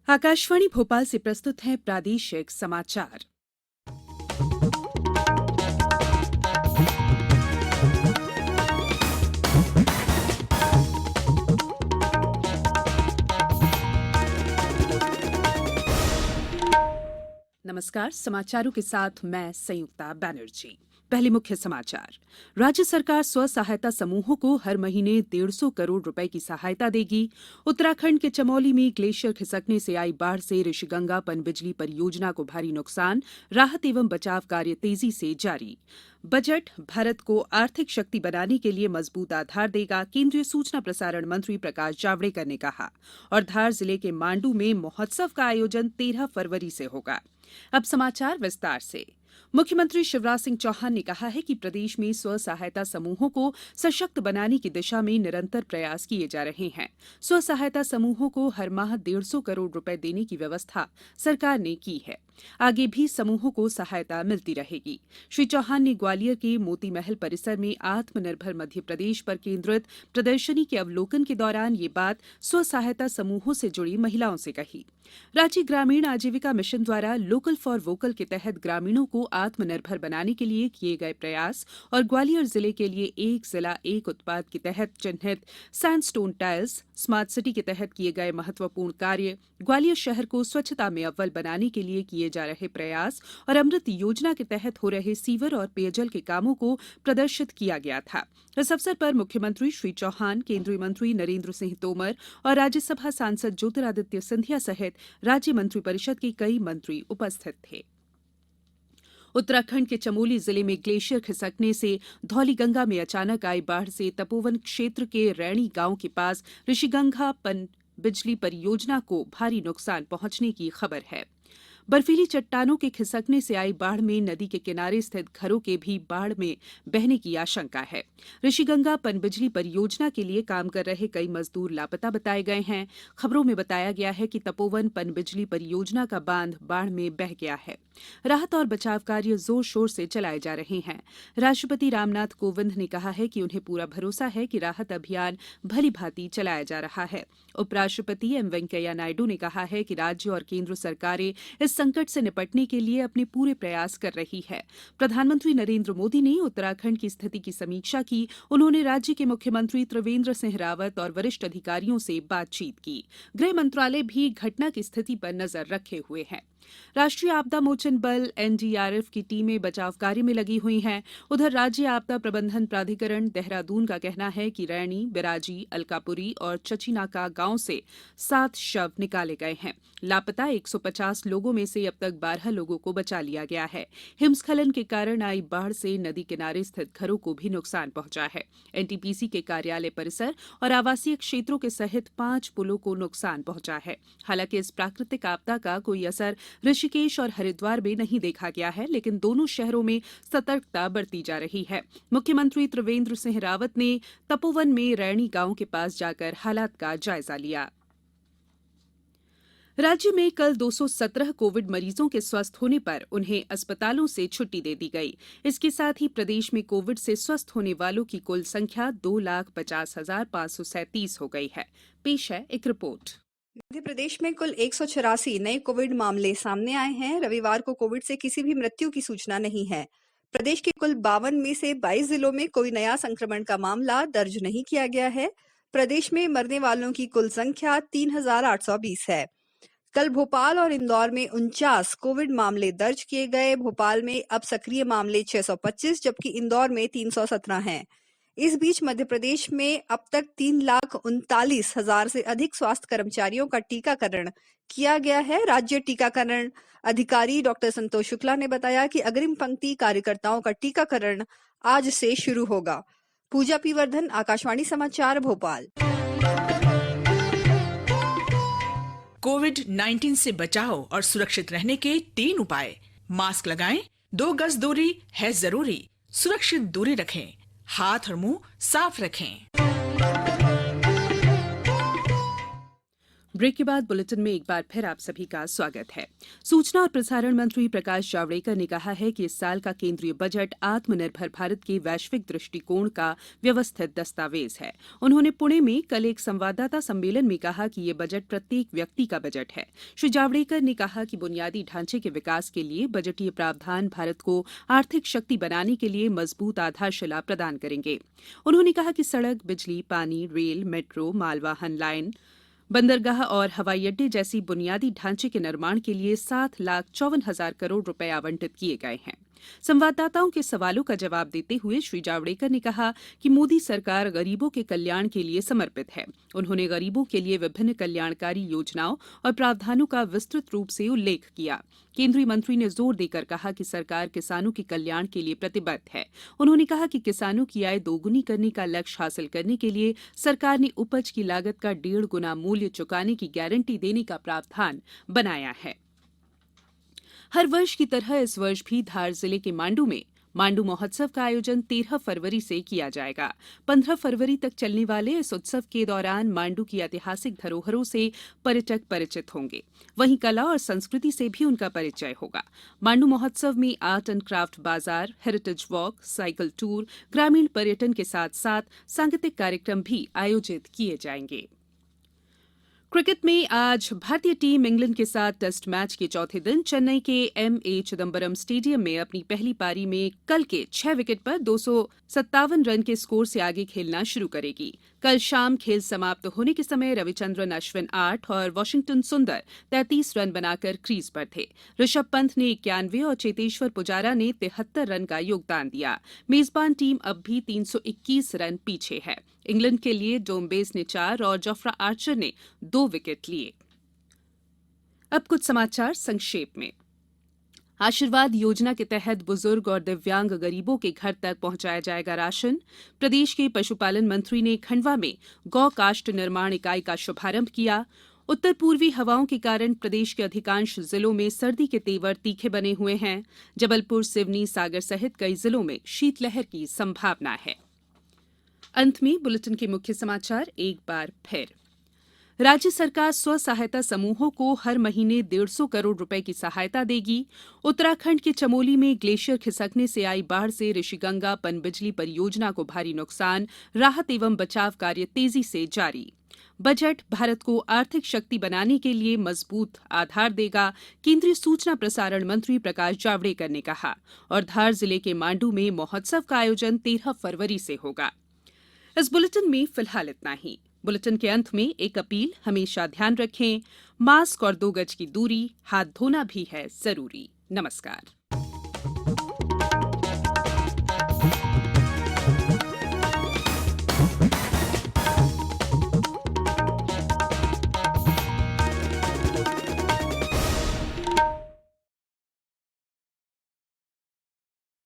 आकाशवाणी भोपाल से प्रस्तुत हैं प्रादेशिक समाचार। नमस्कार, समाचारों के साथ मैं संयुक्ता बैनर्जी। पहले मुख्य समाचार। राज्य सरकार स्व सहायता समूहों को हर महीने 150 करोड़ रुपए की सहायता देगी। उत्तराखंड के चमोली में ग्लेशियर खिसकने से आई बाढ़ से ऋषिगंगा पनबिजली परियोजना को भारी नुकसान। राहत एवं बचाव कार्य तेजी से जारी। बजट भारत को आर्थिक शक्ति बनाने के लिए मजबूत आधार देगा, केंद्रीय सूचना प्रसारण मंत्री प्रकाश जावड़ेकर ने कहा। और धार जिले के मांडू में महोत्सव का आयोजन 13 फरवरी से होगा। अब समाचार विस्तार से। मुख्यमंत्री शिवराज सिंह चौहान ने कहा है कि प्रदेश में स्व सहायता समूहों को सशक्त बनाने की दिशा में निरंतर प्रयास किए जा रहे हैं। स्व सहायता समूहों को हर माह 150 करोड़ रुपए देने की व्यवस्था सरकार ने की है। आगे भी समूहों को सहायता मिलती रहेगी। श्री चौहान ने ग्वालियर के मोती महल परिसर में आत्मनिर्भर मध्य प्रदेश पर केंद्रित प्रदर्शनी के अवलोकन के दौरान ये बात स्व सहायता समूहों से जुड़ी महिलाओं से कही। राज्य ग्रामीण आजीविका मिशन द्वारा लोकल फॉर वोकल के तहत ग्रामीणों को आत्मनिर्भर बनाने के लिए किए गए प्रयास और ग्वालियर जिले के लिए एक जिला एक उत्पाद के तहत चिन्हित सैंडस्टोन टाइल्स, स्मार्ट सिटी के तहत किए गए महत्वपूर्ण कार्य, ग्वालियर शहर को स्वच्छता में अव्वल बनाने के लिए किए जा रहे प्रयास और अमृत योजना के तहत हो रहे सीवर और पेयजल के कामों को प्रदर्शित किया गया था। इस अवसर पर मुख्यमंत्री श्री चौहान, केंद्रीय मंत्री नरेंद्र सिंह तोमर और राज्यसभा सांसद ज्योतिरादित्य सिंधिया सहित राज्य मंत्रिपरिषद के कई मंत्री उपस्थित थे। उत्तराखंड के चमोली जिले में ग्लेशियर खिसकने से धौलीगंगा में अचानक आई बाढ़ से तपोवन क्षेत्र के रैणी गांव के पास ऋषिगंगा पनबिजली परियोजना को भारी नुकसान पहुंचने की खबर है। बर्फीली चट्टानों के खिसकने से आई बाढ़ में नदी के किनारे स्थित घरों के भी बाढ़ में बहने की आशंका है। ऋषिगंगा पनबिजली परियोजना के लिए काम कर रहे कई मजदूर लापता बताए गए हैं। खबरों में बताया गया है कि तपोवन पनबिजली परियोजना का बांध बाढ़ में बह गया है। राहत और बचाव कार्य जोर शोर से चलाए जा रहे हैं। राष्ट्रपति रामनाथ कोविंद ने कहा है कि उन्हें पूरा भरोसा है कि राहत अभियान भली भांति चलाया जा रहा है। उपराष्ट्रपति एम वेंकैया नायडू ने कहा है कि राज्य और केंद्र सरकारें इस संकट से निपटने के लिए अपने पूरे प्रयास कर रही है। प्रधानमंत्री नरेंद्र मोदी ने उत्तराखंड की स्थिति की समीक्षा की। उन्होंने राज्य के मुख्यमंत्री त्रिवेंद्र सिंह रावत और वरिष्ठ अधिकारियों से बातचीत की। गृह मंत्रालय भी घटना की स्थिति पर नजर रखे हुए है। राष्ट्रीय आपदा मोचन बल एनडीआरएफ की टीमें बचाव कार्य में लगी हुई हैं। उधर राज्य आपदा प्रबंधन प्राधिकरण देहरादून का कहना है कि रैणी, बिराजी, अलकापुरी और चचीनाका गांव से 7 शव निकाले गए हैं। लापता 150 लोगों में से अब तक 12 लोगों को बचा लिया गया है। हिमस्खलन के कारण आई बाढ़ से नदी किनारे स्थित घरों को भी नुकसान पहुंचा है। एनटीपीसी के कार्यालय परिसर और आवासीय क्षेत्रों के सहित 5 पुलों को नुकसान पहुंचा है। हालांकि इस प्राकृतिक आपदा का कोई असर ऋषिकेश और हरिद्वार में नहीं देखा गया है, लेकिन दोनों शहरों में सतर्कता बरती जा रही है। मुख्यमंत्री त्रिवेंद्र सिंह रावत ने तपोवन में रैणी गांव के पास जाकर हालात का जायजा लिया। राज्य में कल 217 कोविड मरीजों के स्वस्थ होने पर उन्हें अस्पतालों से छुट्टी दे दी गई। इसके साथ ही प्रदेश में कोविड से स्वस्थ होने वालों की कुल संख्या 2,50,537 हो गई है। पेश है एक रिपोर्ट। मध्य प्रदेश में कुल 184 नए कोविड मामले सामने आए हैं। रविवार को कोविड से किसी भी मृत्यु की सूचना नहीं है। प्रदेश के कुल 52 में से 22 जिलों में कोई नया संक्रमण का मामला दर्ज नहीं किया गया है। प्रदेश में मरने वालों की कुल संख्या 3,820 है। कल भोपाल और इंदौर में 49 कोविड मामले दर्ज किए गए। भोपाल में अब सक्रिय मामले 625 जबकि इंदौर में 317 हैं। इस बीच मध्य प्रदेश में अब तक 3,39,000 से अधिक स्वास्थ्य कर्मचारियों का टीकाकरण किया गया है। राज्य टीकाकरण अधिकारी डॉक्टर संतोष शुक्ला ने बताया कि अग्रिम पंक्ति कार्यकर्ताओं का टीकाकरण आज से शुरू होगा। पूजा पी वर्धन, आकाशवाणी समाचार, भोपाल। कोविड-19 से बचाव और सुरक्षित रहने के 3 उपाय। मास्क लगाएं, 2 गज दूरी है जरूरी, सुरक्षित दूरी रखें, हाथ और मुंह साफ रखें। ब्रेक के बाद बुलेटिन में एक बार फिर आप सभी का स्वागत है। सूचना और प्रसारण मंत्री प्रकाश जावड़ेकर ने कहा है कि इस साल का केंद्रीय बजट आत्मनिर्भर भारत के वैश्विक दृष्टिकोण का व्यवस्थित दस्तावेज है। उन्होंने पुणे में कल एक संवाददाता सम्मेलन में कहा कि ये बजट प्रत्येक व्यक्ति का बजट है। श्री जावड़ेकर ने कहा कि बुनियादी ढांचे के विकास के लिए बजटीय प्रावधान भारत को आर्थिक शक्ति बनाने के लिए मजबूत आधारशिला प्रदान करेंगे। उन्होंने कहा कि सड़क, बिजली, पानी, रेल, मेट्रो, मालवाहन लाइन, बंदरगाह और हवाई अड्डे जैसी बुनियादी ढांचे के निर्माण के लिए 7,54,000 करोड़ रुपए आवंटित किए गए हैं। संवाददाताओं के सवालों का जवाब देते हुए श्री जावड़ेकर ने कहा कि मोदी सरकार गरीबों के कल्याण के लिए समर्पित है। उन्होंने गरीबों के लिए विभिन्न कल्याणकारी योजनाओं और प्रावधानों का विस्तृत रूप से उल्लेख किया। केंद्रीय मंत्री ने जोर देकर कहा कि सरकार किसानों के कल्याण के लिए प्रतिबद्ध है। उन्होंने कहा कि किसानों की आय दोगुनी करने का लक्ष्य हासिल करने के लिए सरकार ने उपज की लागत का 1.5 गुना मूल्य चुकाने की गारंटी देने का प्रावधान बनाया है। हर वर्ष की तरह इस वर्ष भी धार जिले के मांडू में मांडू महोत्सव का आयोजन 13 फरवरी से किया जाएगा। 15 फरवरी तक चलने वाले इस उत्सव के दौरान मांडू की ऐतिहासिक धरोहरों से पर्यटक परिचित होंगे। वहीं कला और संस्कृति से भी उनका परिचय होगा। मांडू महोत्सव में आर्ट एंड क्राफ्ट बाजार, हेरिटेज वॉक, साइकिल टूर, ग्रामीण पर्यटन के साथ साथ सांगीतिक कार्यक्रम भी आयोजित किए जाएंगे। क्रिकेट में आज भारतीय टीम इंग्लैंड के साथ टेस्ट मैच के चौथे दिन चेन्नई के M.A. चिदम्बरम स्टेडियम में अपनी पहली पारी में कल के 6 विकेट पर 257 रन के स्कोर से आगे खेलना शुरू करेगी। कल शाम खेल समाप्त होने के समय रविचंद्रन अश्विन 8 और वाशिंगटन सुंदर 33 रन बनाकर क्रीज पर थे। ऋषभ पंत ने 91 और चेतेश्वर पुजारा ने 73 रन का योगदान दिया। मेजबान टीम अब भी 321 रन पीछे है। इंग्लैंड के लिए डोमबेस ने 4 और जोफ्रा आर्चर ने 2 विकेट लिए। अब कुछ समाचार संक्षेप में। आशीर्वाद योजना के तहत बुजुर्ग और दिव्यांग गरीबों के घर तक पहुंचाया जाएगा राशन। प्रदेश के पशुपालन मंत्री ने खंडवा में गौ काष्ठ निर्माण इकाई का शुभारंभ किया। उत्तर पूर्वी हवाओं के कारण प्रदेश के अधिकांश जिलों में सर्दी के तेवर तीखे बने हुए हैं। जबलपुर, सिवनी, सागर सहित कई जिलों में शीतलहर की संभावना है। अंत में बुलेटिन के मुख्य समाचार एक बार फिर। राज्य सरकार स्व सहायता समूहों को हर महीने 150 करोड़ रुपए की सहायता देगी। उत्तराखंड के चमोली में ग्लेशियर खिसकने से आई बाढ़ से ऋषिगंगा पनबिजली परियोजना को भारी नुकसान, राहत एवं बचाव कार्य तेजी से जारी। बजट भारत को आर्थिक शक्ति बनाने के लिए मजबूत आधार देगा, केंद्रीय सूचना प्रसारण मंत्री प्रकाश जावड़ेकर ने कहा। और धार जिले के मांडू में महोत्सव का आयोजन 13 फरवरी से होगा। इस बुलेटिन में फिलहाल इतना ही। बुलेटिन के अंत में एक अपील, हमेशा ध्यान रखें, मास्क और 2 गज की दूरी, हाथ धोना भी है जरूरी। नमस्कार।